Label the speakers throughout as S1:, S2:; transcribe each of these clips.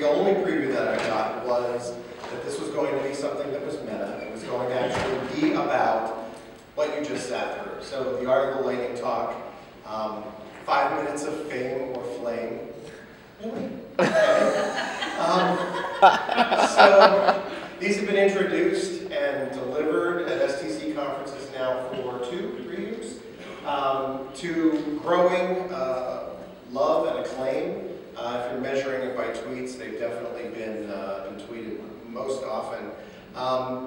S1: The only preview that I got was that this was going to be something that was meta. It was going to actually be about what you just sat through. So the Art of the Lightning Talk, 5 minutes of fame or flame. Really? So these have been introduced and delivered at STC conferences now for 2-3 years to growing love and acclaim. If you're measuring it by tweets, they've definitely been tweeted most often.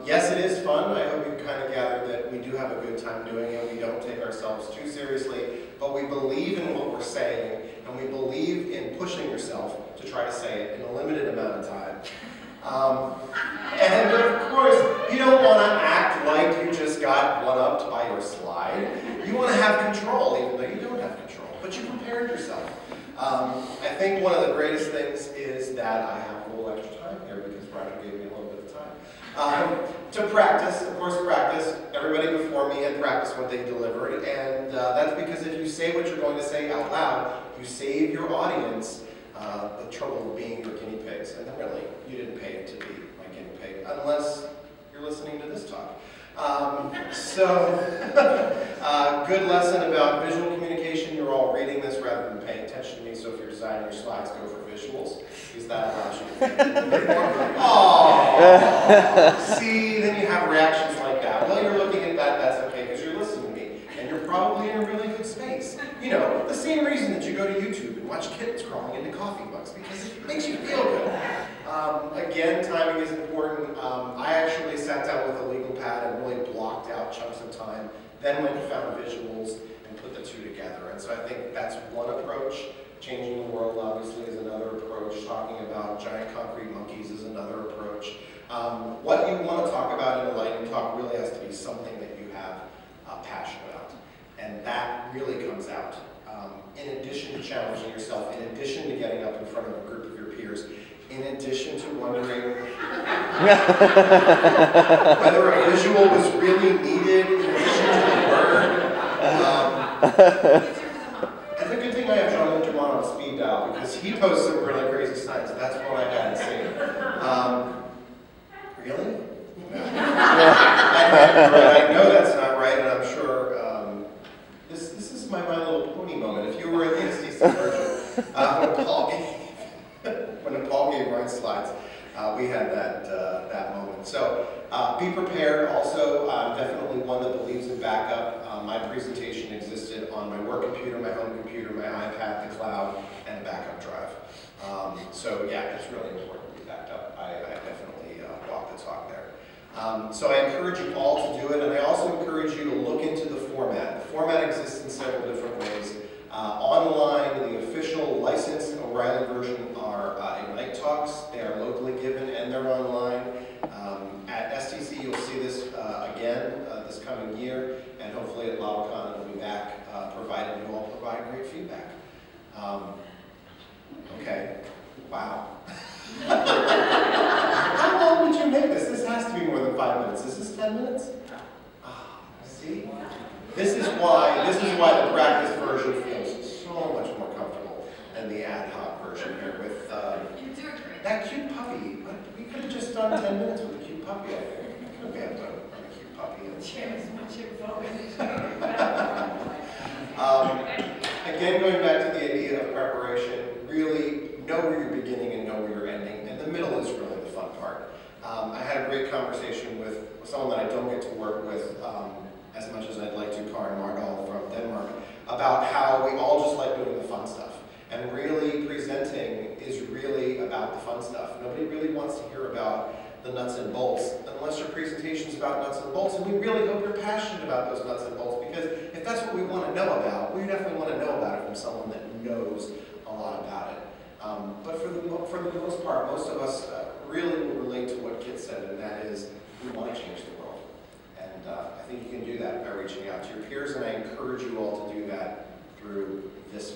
S1: Yes, it is fun. I hope you've kind of gathered that we do have a good time doing it. We don't take ourselves too seriously, but we believe in what we're saying, and we believe in pushing yourself to try to say it in a limited amount of time. And of course, you don't want to act like you just got one-upped by your slide. You want to have control, even though you don't have control, but you prepared yourself. I think one of the greatest things is that I have a little extra time here because Roger gave me a little bit of time. To practice, of course practice. Everybody before me had practiced what they delivered, and that's because if you say what you're going to say out loud, you save your audience the trouble of being your guinea pigs. And really, you didn't pay to be my guinea pig, unless you're listening to this talk. Good lesson about visual communication. You're all reading this rather than paying attention to me, so if you're designing your slides, go for visuals, because that allows you to oh, see, then you have reactions like that. Well, you're looking at that, that's okay, because you're listening to me, and you're probably in a really good space. You know, the same reason that you go to YouTube and watch kittens crawling into coffee mugs, because it makes you feel good. Again, timing is important. I actually sat down with a legal pad and really blocked out chunks of time, then went and found visuals and put the two together. And so I think that's one approach. Changing the world, obviously, is another approach. Talking about giant concrete monkeys is another approach. What you want to talk about in a lightning talk really has to be something that you have passion about. And that really comes out. In addition to challenging yourself, in addition to getting up in front of a group of your peers, in addition to wondering whether a visual was really needed, in addition to the word. It's a good thing I have John Linderman on speed dial, because he posts some really crazy signs. That's what I hadn't seen. Really? I know that's not right, and I'm sure this is my My Little Pony moment. If you were at the STC version, when Paul gave Ryan slides, we had that moment. So be prepared. Also, I'm definitely one that believes in backup. My presentation existed on my work computer, my home computer, my iPad, the cloud, and a backup drive. So yeah, it's really important to be backed up. I definitely walk the talk there. So I encourage you all to do it, and I also encourage you to look into the format. The format exists in several different ways. Online, the official licensed O'Reilly version are Ignite Talks. They are locally given and they're online. At STC, you'll see this again this coming year, and hopefully at LavaCon it'll be back, provided you all provide great feedback. Okay, wow. How long did you make this? This has to be more than 5 minutes. Is this 10 minutes? See? This is why the practice version feels so much more comfortable than the ad hoc version here with that cute puppy. We could have just done 10 minutes with a cute puppy, I think. We could have done a cute puppy. Again, going back to the idea of preparation, really know where you're beginning and know where you're ending, and the middle is really the fun part. I had a great conversation with someone that I don't get to work with as much as I'd like to, Karen Mardal from Denmark, about how we all just like doing the fun stuff. And really, presenting is really about the fun stuff. Nobody really wants to hear about the nuts and bolts unless your presentation's about nuts and bolts, and we really hope you're passionate about those nuts and bolts, because if that's what we want to know about, we definitely want to know about it from someone that knows a lot about it. But for the most part, most of us really will relate to what Kit said, and that is, we want to change the world. And I think you can do that by reaching out to your peers, and I encourage you all to do that through this